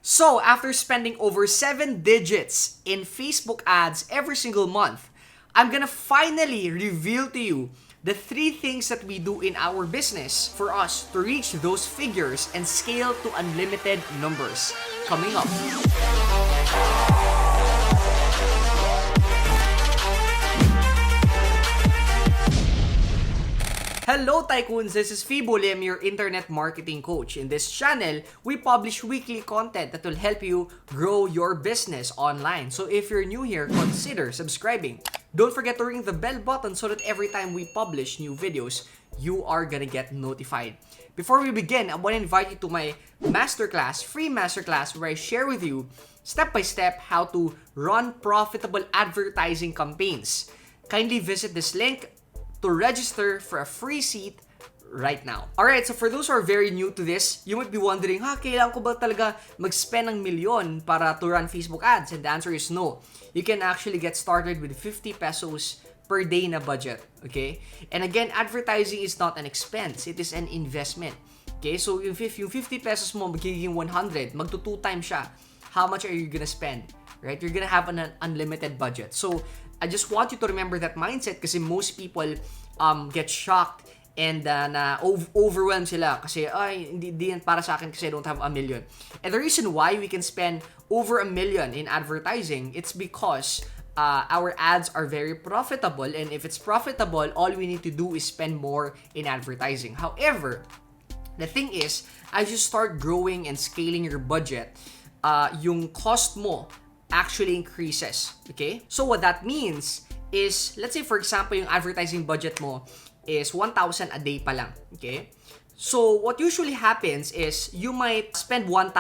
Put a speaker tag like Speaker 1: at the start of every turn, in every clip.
Speaker 1: So, after spending over 7 digits in Facebook ads every single month, I'm gonna finally reveal to you the 3 things that we do in our business for us to reach those figures and scale to unlimited numbers. Coming up. Hello Tycoons, this is Fibo Lim, your internet marketing coach. In this channel, we publish weekly content that will help you grow your business online. So if you're new here, consider subscribing. Don't forget to ring the bell button so that every time we publish new videos, you are gonna get notified. Before we begin, I want to invite you to my masterclass, free masterclass, where I share with you step by step how to run profitable advertising campaigns. Kindly visit this link to register for a free seat right now. Alright, so for those who are very new to this, you might be wondering, kailangan ko ba talaga mag-spend ng milyon para to run Facebook ads? And the answer is no. You can actually get started with 50 pesos per day na budget, okay? And again, advertising is not an expense, it is an investment. Okay, so yung 50 pesos mo magiging 100, magto 2 times siya. How much are you gonna spend? Right? You're gonna have an unlimited budget. So I just want you to remember that mindset kasi most people get shocked and na overwhelmed sila kasi hindi yan para sa akin kasi I don't have a million. And the reason why we can spend over 1 million in advertising, it's because our ads are very profitable, and if it's profitable, all we need to do is spend more in advertising. However, the thing is, as you start growing and scaling your budget, yung cost mo actually increases, okay? So what that means is, let's say for example, yung advertising budget mo is 1,000 a day pa lang, okay? So what usually happens is you might spend 1,000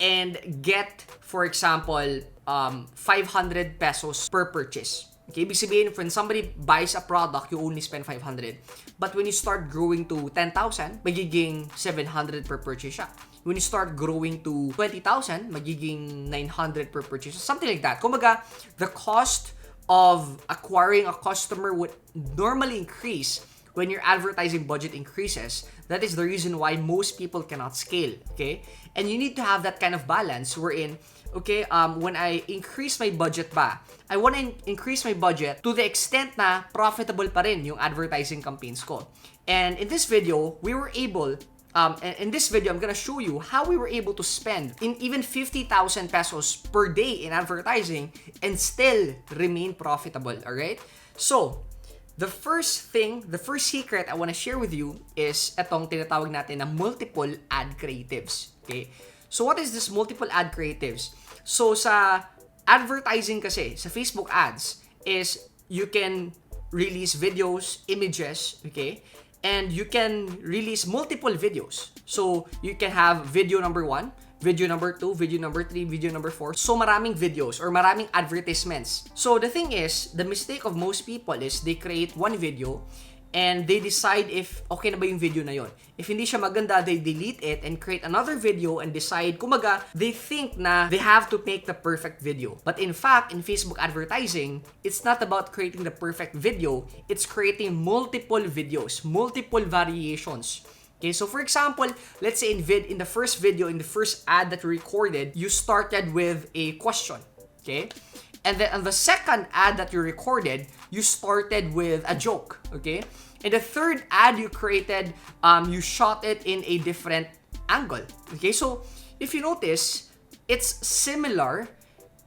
Speaker 1: and get, for example, 500 pesos per purchase. Okay, ibig sabihin, when somebody buys a product, you only spend 500. But when you start growing to 10,000, magiging 700 per purchase siya. When you start growing to 20,000, magiging 900 per purchase. Something like that. Kumbaga, the cost of acquiring a customer would normally increase when your advertising budget increases. That is the reason why most people cannot scale, okay? And you need to have that kind of balance wherein, okay, when I increase my budget ba, I want to increase my budget to the extent na profitable pa rin yung advertising campaigns ko. And in this video, we were able, in this video, I'm gonna show you how we were able to spend in even 50,000 pesos per day in advertising and still remain profitable, alright? So, the first secret I want to share with you is etong tinatawag natin na multiple ad creatives. Okay? So what is this multiple ad creatives? So sa advertising kasi, sa Facebook ads, is you can release videos, images, okay? And you can release multiple videos. So you can have video number 1, video number 2, video number 3, video number 4. So maraming videos or maraming advertisements. So the thing is, the mistake of most people is they create one video and they decide if okay na ba yung video na yon. If hindi siya maganda, they delete it and create another video and decide, kumaga, they think na they have to make the perfect video. But in fact, in Facebook advertising, it's not about creating the perfect video, it's creating multiple videos, multiple variations. Okay, so for example, let's say in the first video, in the first ad that you recorded, you started with a question, okay? And then on the second ad that you recorded, you started with a joke, okay? And the third ad you created, you shot it in a different angle, okay? So if you notice, it's similar,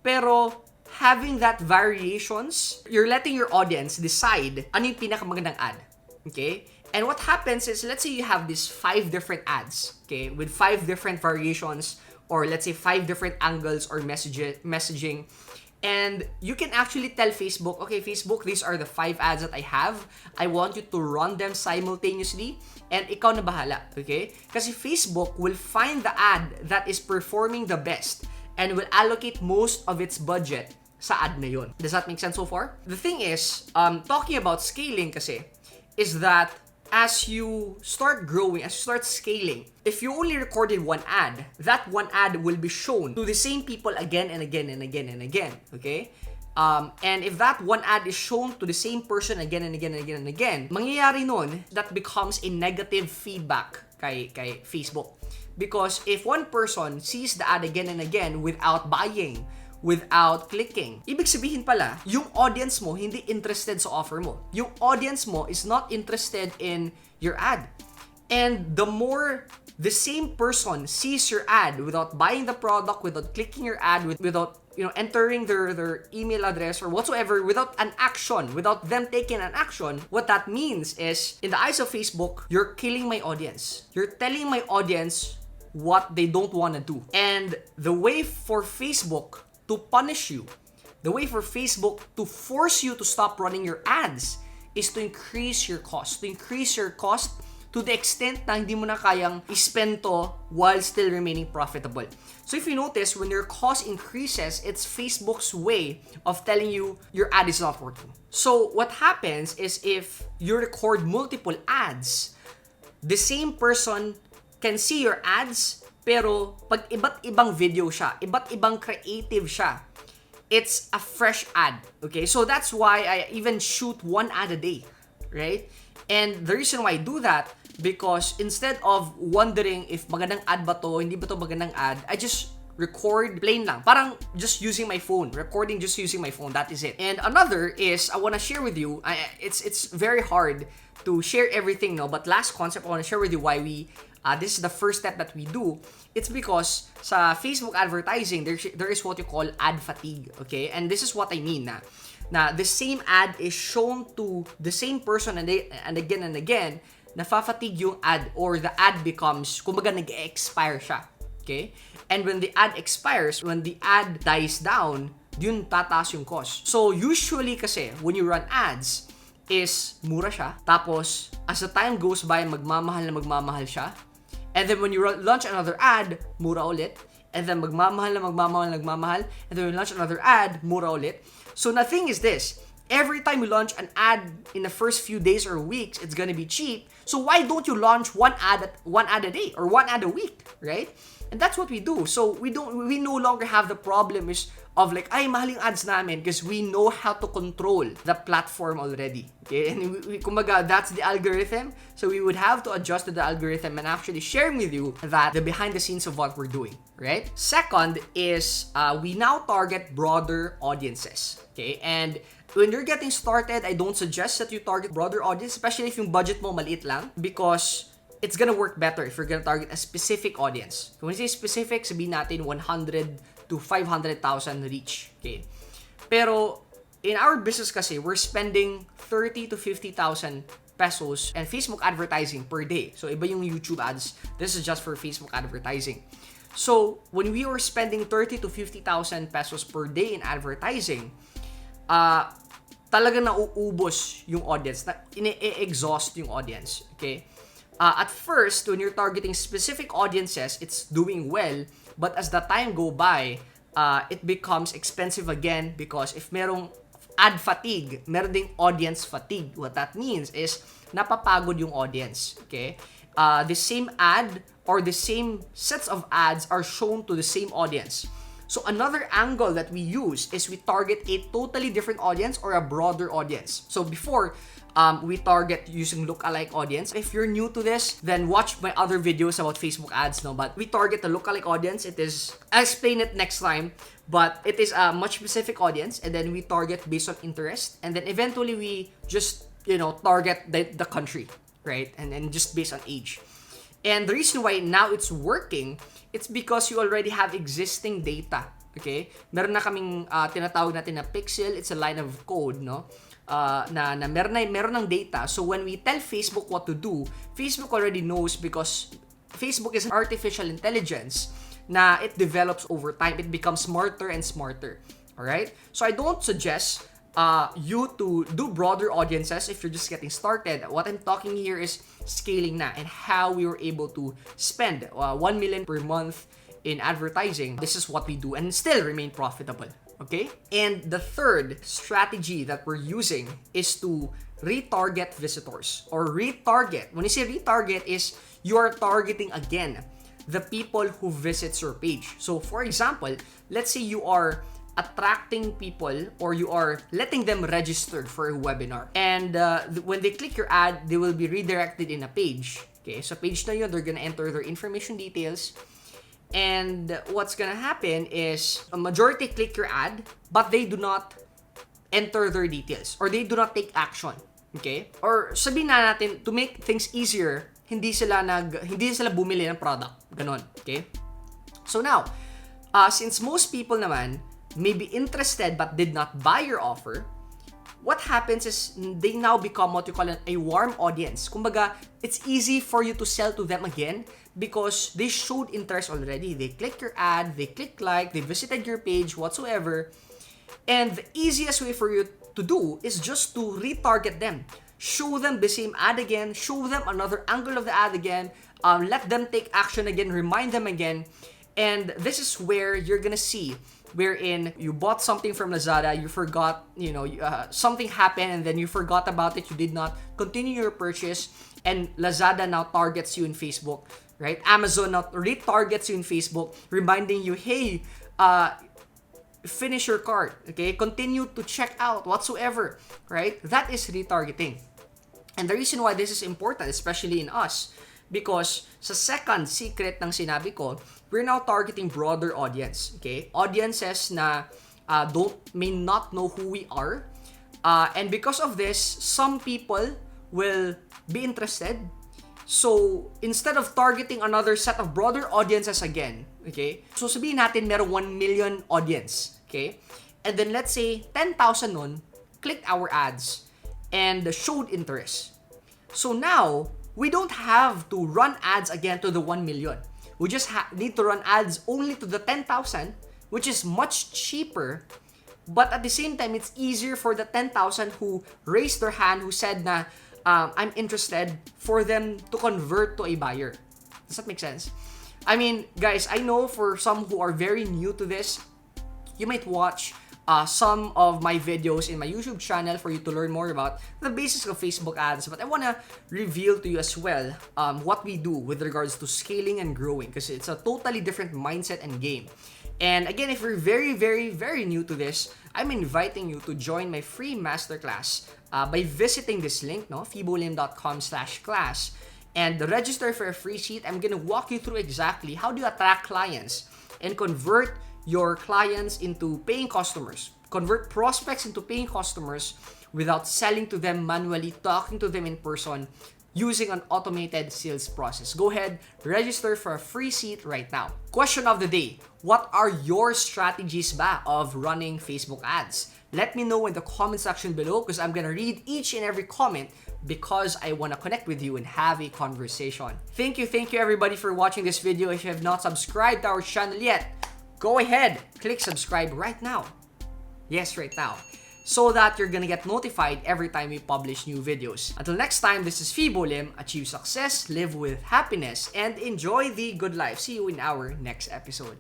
Speaker 1: pero having that variations, you're letting your audience decide ano yung pinakamagandang ad, okay? And what happens is, let's say you have these 5 different ads, okay, with 5 different variations, or let's say 5 different angles or messaging, and you can actually tell Facebook, okay, Facebook, these are the 5 ads that I have. I want you to run them simultaneously, and ikaw na bahala, okay? Kasi Facebook will find the ad that is performing the best and will allocate most of its budget sa ad na yun. Does that make sense so far? The thing is, talking about scaling kasi, is that as you start growing, as you start scaling, if you only recorded one ad, that one ad will be shown to the same people again and again and again and again, okay? And if that one ad is shown to the same person again and again and again and again, mangyayari nun, that becomes a negative feedback kay Facebook. Because if one person sees the ad again and again without buying, without clicking, ibig sabihin pala, yung audience mo hindi interested sa offer mo. Yung audience mo is not interested in your ad. And the more the same person sees your ad without buying the product, without clicking your ad, without entering their email address or whatsoever, without an action, without them taking an action, what that means is, in the eyes of Facebook, you're killing my audience. You're telling my audience what they don't want to do. And the way for Facebook to punish you, the way for Facebook to force you to stop running your ads is to increase your cost. To increase your cost to the extent na hindi mo na kayang ispend to while still remaining profitable. So if you notice, when your cost increases, it's Facebook's way of telling you your ad is not working. So what happens is, if you record multiple ads, the same person can see your ads, pero pag iba't ibang video siya, iba't ibang creative siya, it's a fresh ad. Okay? So that's why I even shoot one ad a day, right? And the reason why I do that, because instead of wondering if magandang ad ba to, hindi ba to magandang ad, I just record plain lang. Parang just using my phone. Recording just using my phone. That is it. And another is, I want to share with you, it's very hard to share everything, no? But last concept, I want to share with you why this is the first step that we do. It's because sa Facebook advertising, there is what you call ad fatigue. Okay? And this is what I mean na the same ad is shown to the same person and again and again, nafa-fatigue yung ad, or the ad becomes, kumbaga nag-expire siya. Okay? And when the ad expires, when the ad dies down, yun tataas yung cost. So usually kasi, when you run ads, is mura siya. Tapos, as the time goes by, magmamahal siya. And then when you launch another ad, mura ulit. And then magmamahal. And then when you launch another ad, mura ulit. So the thing is this, every time you launch an ad in the first few days or weeks, it's gonna be cheap. So why don't you launch one ad a day or one ad a week, right? And that's what we do. So we no longer have the problem of like, ay, mahal yung ads namin, because we know how to control the platform already. Okay? And kumbaga, that's the algorithm. So we would have to adjust to the algorithm and actually sharing with you that the behind the scenes of what we're doing, right? Second is, we now target broader audiences. Okay? And when you're getting started, I don't suggest that you target broader audience, especially if yung budget mo maliit lang, because it's gonna work better if you're gonna target a specific audience. When we say specific, sabihin natin 100 to 500,000 reach. Okay? Pero in our business kasi, we're spending 30 to 50,000 pesos and Facebook advertising per day. So iba yung YouTube ads. This is just for Facebook advertising. So when we were spending 30 to 50,000 pesos per day in advertising, talaga nauubos yung audience, ine-exhaust yung audience. Okay? At first, when you're targeting specific audiences, it's doing well. But as the time go by, it becomes expensive again, because if merong ad fatigue, meron ding audience fatigue. What that means is, napapagod yung audience. Okay? The same ad or the same sets of ads are shown to the same audience. So another angle that we use is we target a totally different audience or a broader audience. So before, we target using lookalike audience. If you're new to this, then watch my other videos about Facebook ads. No, but we target the lookalike audience. I'll explain it next time, but it is a much specific audience, and then we target based on interest, and then eventually we just target the country, right? And just based on age. And the reason why now it's working, it's because you already have existing data. Okay? Meron na kaming tinatawag natin na pixel. It's a line of code, no? Na meron ng data. So when we tell Facebook what to do, Facebook already knows, because Facebook is artificial intelligence na it develops over time. It becomes smarter and smarter. Alright? So I don't suggest you to do broader audiences if you're just getting started. What I'm talking here is scaling na, and how we were able to spend 1 million per month in advertising. This is what we do and still remain profitable. Okay? And the third strategy that we're using is to retarget visitors, or retarget. When you say retarget, is you are targeting again the people who visits your page. So for example, let's say you are attracting people or you are letting them register for a webinar. And when they click your ad, they will be redirected in a page. Okay, so page na yun, they're gonna enter their information details. And what's gonna happen is a majority click your ad, but they do not enter their details or they do not take action. Okay? Or sabihin na natin, to make things easier, hindi sila bumili ng product. Ganon. Okay? So now, since most people naman may be interested but did not buy your offer, what happens is they now become what you call a warm audience. Kumbaga, it's easy for you to sell to them again because they showed interest already. They click your ad, they click like, they visited your page, whatsoever. And the easiest way for you to do is just to retarget them. Show them the same ad again, show them another angle of the ad again, let them take action again, remind them again. And this is where you're gonna see wherein you bought something from Lazada, you forgot, something happened and then you forgot about it, you did not continue your purchase, and Lazada now targets you in Facebook, right? Amazon now retargets you in Facebook, reminding you, hey, finish your cart, okay? Continue to check out whatsoever, right? That is retargeting. And the reason why this is important, especially in us, because sa second secret ng sinabi ko, we're now targeting broader audience, okay? Audiences na may not know who we are. And because of this, some people will be interested. So, instead of targeting another set of broader audiences again, okay? So, sabihin natin merong 1 million audience, okay? And then let's say 10,000 nun clicked our ads and showed interest. So now, we don't have to run ads again to the 1 million. We just need to run ads only to the 10,000, which is much cheaper. But at the same time, it's easier for the 10,000 who raised their hand, who said na, I'm interested, for them to convert to a buyer. Does that make sense? I mean, guys, I know for some who are very new to this, you might watch some of my videos in my YouTube channel for you to learn more about the basics of Facebook ads. But I want to reveal to you as well what we do with regards to scaling and growing, because it's a totally different mindset and game. And again, if you're very, very, very new to this, I'm inviting you to join my free masterclass by visiting this link, fibolim.com/class. And register for a free seat. I'm going to walk you through exactly how do you attract clients and convert your clients into paying customers. Convert prospects into paying customers without selling to them manually, talking to them in person, using an automated sales process. Go ahead, register for a free seat right now. Question of the day: what are your strategies ba of running Facebook ads? Let me know in the comment section below, because I'm gonna read each and every comment because I want to connect with you and have a conversation. Thank you everybody for watching this video. If you have not subscribed to our channel yet, go ahead, click subscribe right now. Yes, right now. So that you're gonna get notified every time we publish new videos. Until next time, this is Fibo Lim. Achieve success, live with happiness, and enjoy the good life. See you in our next episode.